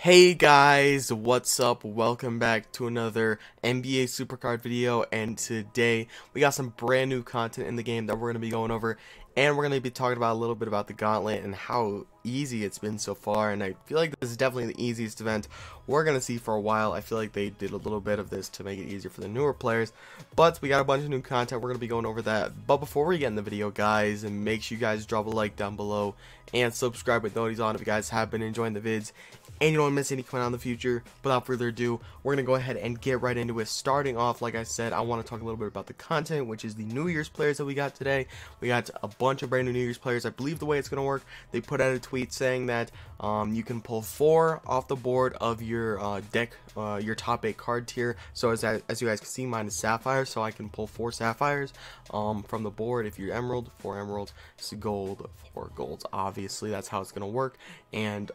Hey guys, what's up? Welcome back to another NBA Supercard video, and today we got some brand new content in the game that we're going to be going over, and we're going to be talking about a little bit about the Gauntlet and how easy it's been so far. And I feel like this is definitely the easiest event we're going to see for a while. I feel like they did a little bit of this to make it easier for the newer players, but we got a bunch of new content. We're going to be going over that. But before we get in the video, guys, and make sure you guys drop a like down below and subscribe with notifications on if you guys have been enjoying the vids and you don't want to miss any coming out in the future. Without further ado, we're going to go ahead and get right into it. Starting off, like I said, I want to talk a little bit about the content, which is the New Year's players that we got today. We got a bunch of brand new New Year's players. I believe the way it's going to work, they put out a tweet saying that you can pull 4 off the board of your deck, your top 8 card tier. So as you guys can see, mine is Sapphire, so I can pull 4 Sapphires from the board. If you're Emerald, 4 Emeralds, it's gold, 4 golds. Obviously, that's how it's going to work, and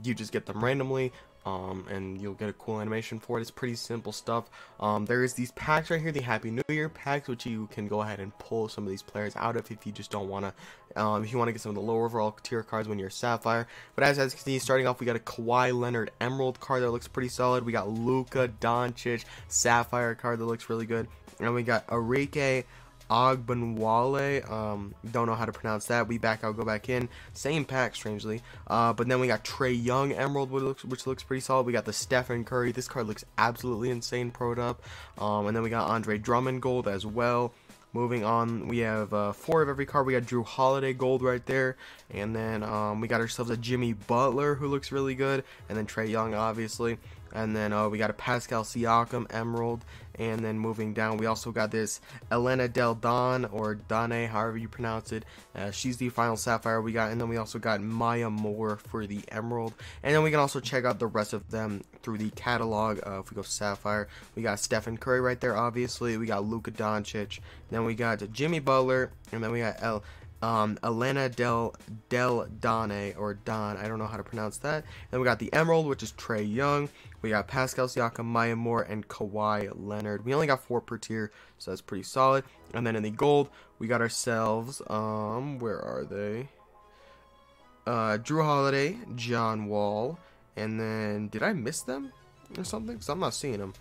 you just get them randomly. And you'll get a cool animation for it. It's pretty simple stuff. There is these packs right here, the Happy New Year packs, which you can go ahead and pull some of these players out of if you just don't want to, if you want to get some of the lower overall tier cards when you're Sapphire. But as you can see, starting off, we got a Kawhi Leonard Emerald card that looks pretty solid. We got Luka Doncic Sapphire card that looks really good. And we got Arike Ogbenwale, don't know how to pronounce that. We back out, go back in, same pack strangely. But then we got Trae Young Emerald, which looks pretty solid. We got the Stefan Curry, this card looks absolutely insane pro'd up. And then we got Drummond Gold as well. Moving on, we have 4 of every card. We got Drew Holiday Gold right there, and then we got ourselves a Jimmy Butler who looks really good, and then Trae Young obviously. And then we got a Pascal Siakam Emerald. And then moving down, we also got this Elena Del Don, or Dane, however you pronounce it. She's the final Sapphire we got. And then we also got Maya Moore for the Emerald. And then we can also check out the rest of them through the catalog. If we go Sapphire, we got Stephen Curry right there, obviously. We got Luka Doncic. Then we got Jimmy Butler. And then we got Elena Del Dane, or Don, I don't know how to pronounce that. Then we got the Emerald, which is Trae Young. We got Pascal Siakam, Maya Moore, and Kawhi Leonard. We only got 4 per tier, so that's pretty solid. And then in the gold, we got ourselves, where are they? Drew Holiday, John Wall, and then, did I miss them or something? Because I'm not seeing them.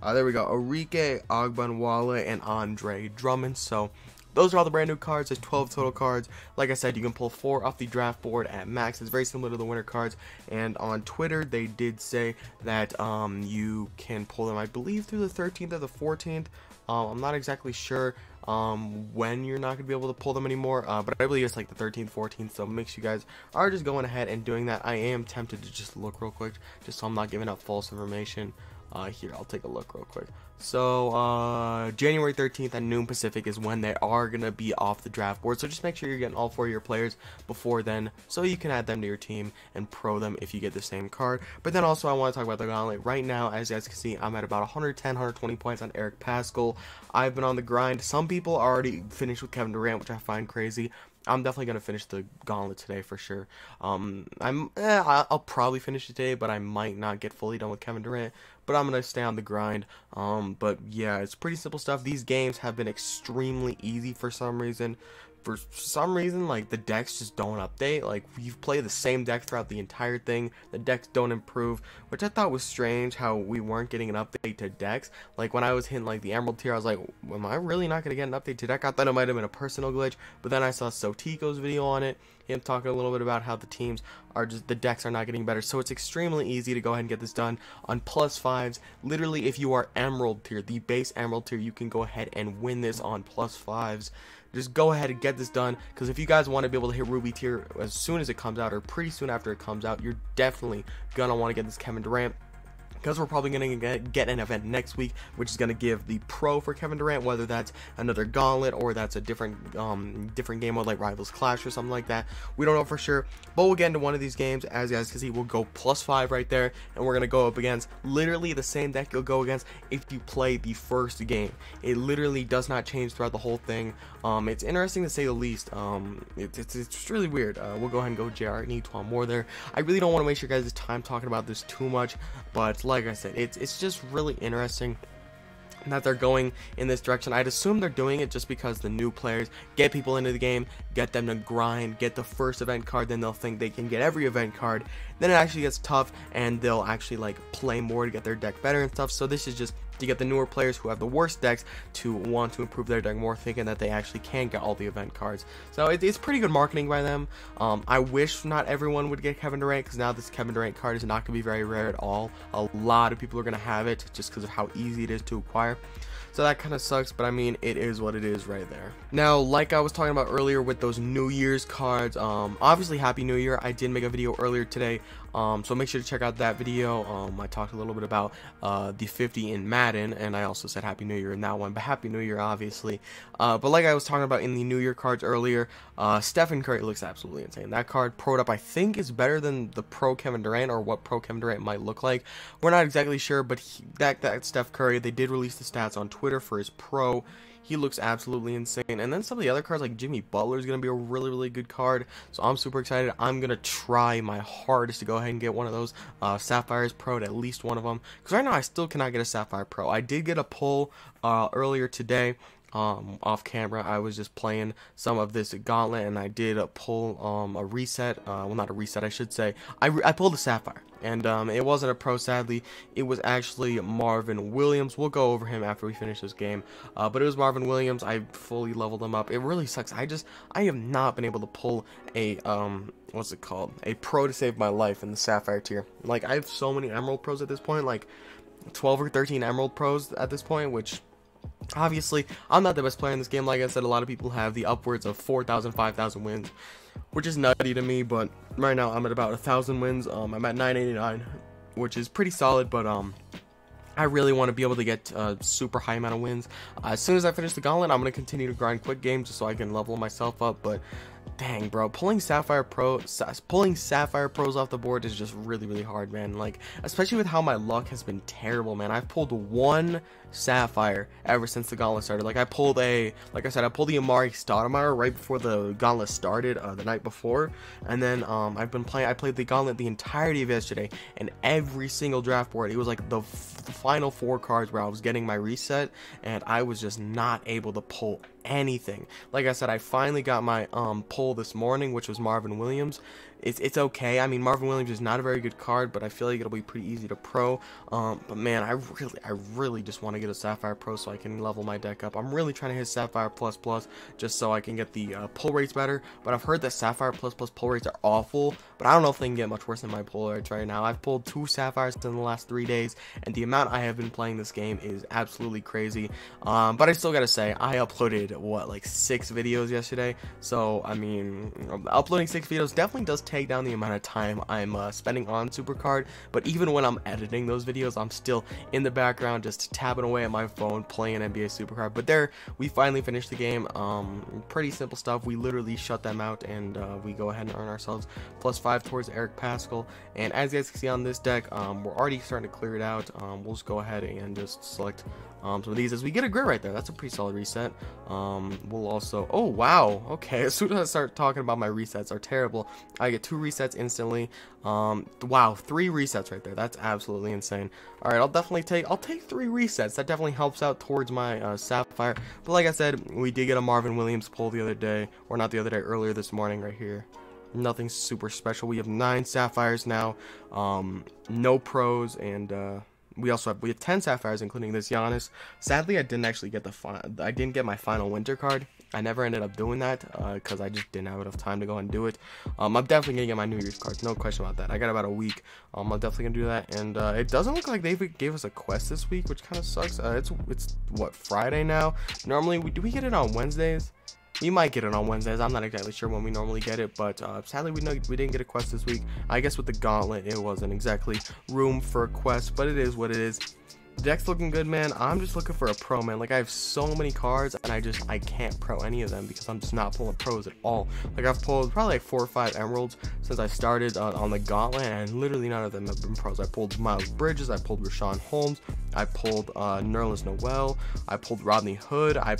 There we go, Arike Ogbenwale and Andre Drummond. So those are all the brand new cards. There's 12 total cards. Like I said, you can pull 4 off the draft board at max. It's very similar to the winter cards. And on Twitter, they did say that you can pull them, I believe, through the 13th or the 14th. I'm not exactly sure when you're not going to be able to pull them anymore. But I believe it's like the 13th, 14th. So make sure you guys are just going ahead and doing that. I am tempted to just look real quick, just so I'm not giving out false information. Here, I'll take a look real quick. So, January 13th at noon Pacific is when they are going to be off the draft board. So just make sure you're getting all 4 of your players before then, so you can add them to your team and pro them if you get the same card. But then also I want to talk about the Gauntlet. Right now, as you guys can see, I'm at about 110, 120 points on Eric Paschall. I've been on the grind. Some people already finished with Kevin Durant, which I find crazy. I'm definitely going to finish the Gauntlet today for sure. I'll probably finish it today, but I might not get fully done with Kevin Durant. But I'm going to stay on the grind. But yeah, it's pretty simple stuff. These games have been extremely easy for some reason. For some reason, like, the decks just don't update. Like, you play the same deck throughout the entire thing. The decks don't improve, which I thought was strange how we weren't getting an update to decks. Like, when I was hitting, like, the Emerald tier, I was like, am I really not going to get an update to deck? I thought it might have been a personal glitch, but then I saw Sotico's video on it, him talking a little bit about how the teams are just, the decks are not getting better. So it's extremely easy to go ahead and get this done on +5s. Literally, if you are Emerald tier, the base Emerald tier, you can go ahead and win this on +5s. Just go ahead and get this done, because if you guys want to be able to hit Ruby tier as soon as it comes out, or pretty soon after it comes out, you're definitely going to want to get this Kevin Durant. Because we're probably going to get an event next week, which is going to give the pro for Kevin Durant, whether that's another Gauntlet or that's a different game mode like Rivals Clash or something like that. We don't know for sure, but we'll get into one of these games. As you guys can see, we'll go +5 right there, and we're going to go up against literally the same deck you'll go against if you play the first game. It literally does not change throughout the whole thing. It's interesting to say the least. It's really weird. We'll go ahead and go JR. Need 12 more there. I really don't want to waste your guys' time talking about this too much, but like I said, it's just really interesting that they're going in this direction. I'd assume they're doing it just because the new players get people into the game, get them to grind, get the first event card, then they'll think they can get every event card. Then it actually gets tough and they'll actually like play more to get their deck better and stuff. So this is just to get the newer players who have the worst decks to want to improve their deck more, thinking that they actually can get all the event cards. So it's pretty good marketing by them. I wish not everyone would get Kevin Durant, because now this Kevin Durant card is not going to be very rare at all. A lot of people are going to have it just because of how easy it is to acquire. So that kind of sucks, but I mean, it is what it is right there. Now, like I was talking about earlier with those New Year's cards, obviously Happy New Year. I did make a video earlier today, so make sure to check out that video. I talked a little bit about the 50 in Madden, and I also said Happy New Year in that one, but Happy New Year, obviously. But like I was talking about in the New Year cards earlier, Stefan Curry looks absolutely insane. That card, Pro'd Up, I think is better than the Pro Kevin Durant, or what Pro Kevin Durant might look like. We're not exactly sure, but that Steph Curry, they did release the stats on Twitter for his Pro. He looks absolutely insane. And then some of the other cards, like Jimmy Butler, is going to be a really good card. So I'm super excited. I'm going to try my hardest to go ahead and get one of those Sapphires Pro, at least one of them. Because right now I still cannot get a Sapphire Pro. I did get a pull earlier today. Off camera, I was just playing some of this Gauntlet, and I did pull a reset. Well, not a reset, I should say. I pulled a Sapphire, and it wasn't a Pro, sadly. It was actually Marvin Williams. We'll go over him after we finish this game, but it was Marvin Williams. I fully leveled him up. It really sucks. I have not been able to pull a what's it called, a Pro to save my life in the Sapphire tier. Like, I have so many Emerald Pros at this point, like 12 or 13 Emerald Pros at this point, which obviously I'm not the best player in this game. Like I said, a lot of people have the upwards of 4,000, 5,000 wins, which is nutty to me. But right now I'm at about 1,000 wins. I'm at 989, which is pretty solid, but I really want to be able to get a super high amount of wins. As soon as I finish the Gauntlet, I'm going to continue to grind quick games just so I can level myself up. But dang, bro, pulling Sapphire Pros off the board is just really hard, man. Like, especially with how my luck has been terrible, man. I've pulled one Sapphire ever since the Gauntlet started. Like, I pulled the Amari Stoudemire right before the Gauntlet started, the night before, and then I played the Gauntlet the entirety of yesterday, and every single draft board, it was like the final 4 cards where I was getting my reset, and I was just not able to pull anything. Like I said, I finally got my pull this morning, which was Marvin Williams. It's okay. I mean, Marvin Williams is not a very good card, but I feel like it'll be pretty easy to pro. But man, I really just want to get a Sapphire Pro so I can level my deck up. I'm really trying to hit Sapphire Plus just so I can get the pull rates better. But I've heard that Sapphire Plus pull rates are awful, but I don't know if they can get much worse than my pull rates right now. I've pulled 2 Sapphires in the last 3 days, and the amount I have been playing this game is absolutely crazy. But I still gotta say, I uploaded what, like 6 videos yesterday. So I mean, uploading 6 videos definitely does take down the amount of time I'm spending on supercard. But even when I'm editing those videos, I'm still in the background just tapping away at my phone playing NBA supercard. But there, we finally finished the game. Pretty simple stuff. We literally shut them out, and we go ahead and earn ourselves +5 towards Eric Pascal. And as you guys can see on this deck, we're already starting to clear it out. We'll just go ahead and just select some of these as we get a grid right there. That's a pretty solid reset. We'll also, oh wow, okay, as soon as I start talking about my resets are terrible, I get 2 resets instantly. Wow, 3 resets right there. That's absolutely insane. All right, I'll take 3 resets. That definitely helps out towards my Sapphire. But like I said, we did get a Marvin Williams pull the other day, or not the other day, earlier this morning right here. Nothing super special. We have 9 Sapphires now, no pros, and we have 10 Sapphires, including this Giannis. Sadly, I didn't actually get I didn't get my final winter card. I never ended up doing that because I just didn't have enough time to go and do it. I'm definitely gonna get my New Year's cards, no question about that. I got about a week. I'm definitely gonna do that, and it doesn't look like they gave us a quest this week, which kind of sucks. It's what, Friday now? Normally, do we get it on Wednesdays? We might get it on Wednesdays. I'm not exactly sure when we normally get it, but sadly we didn't get a quest this week. I guess with the Gauntlet, it wasn't exactly room for a quest, but it is what it is. The deck's looking good, man. I'm just looking for a pro, man. Like, I have so many cards, and I can't pro any of them because I'm just not pulling pros at all. Like, I've pulled probably like 4 or 5 emeralds since I started on the Gauntlet, and literally none of them have been pros. I pulled Miles Bridges, I pulled Rashawn Holmes, I pulled Nerlens Noel, I pulled Rodney Hood, I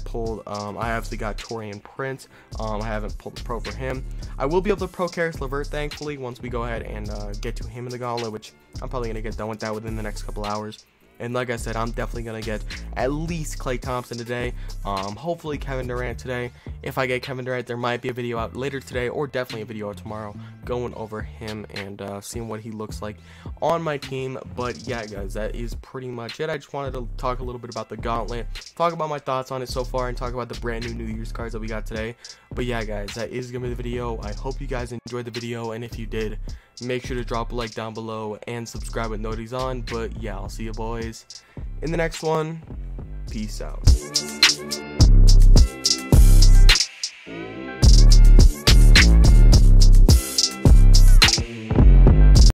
obviously got Torian Prince. I haven't pulled the pro for him. I will be able to pro Karis LeVert, thankfully, once we go ahead and get to him in the Gauntlet, which I'm probably going to get done with that within the next couple hours. And like I said, I'm definitely gonna get at least Klay Thompson today, hopefully Kevin Durant today. If I get Kevin Durant, there might be a video out later today, or definitely a video out tomorrow going over him and seeing what he looks like on my team. But yeah guys, that is pretty much it. I just wanted to talk a little bit about the Gauntlet, talk about my thoughts on it so far, and talk about the brand new New Year's cards that we got today. But yeah guys, that is gonna be the video. I hope you guys enjoyed the video, and if you did, make sure to drop a like down below and subscribe with notifications on. But yeah, I'll see you boys in the next one. Peace out.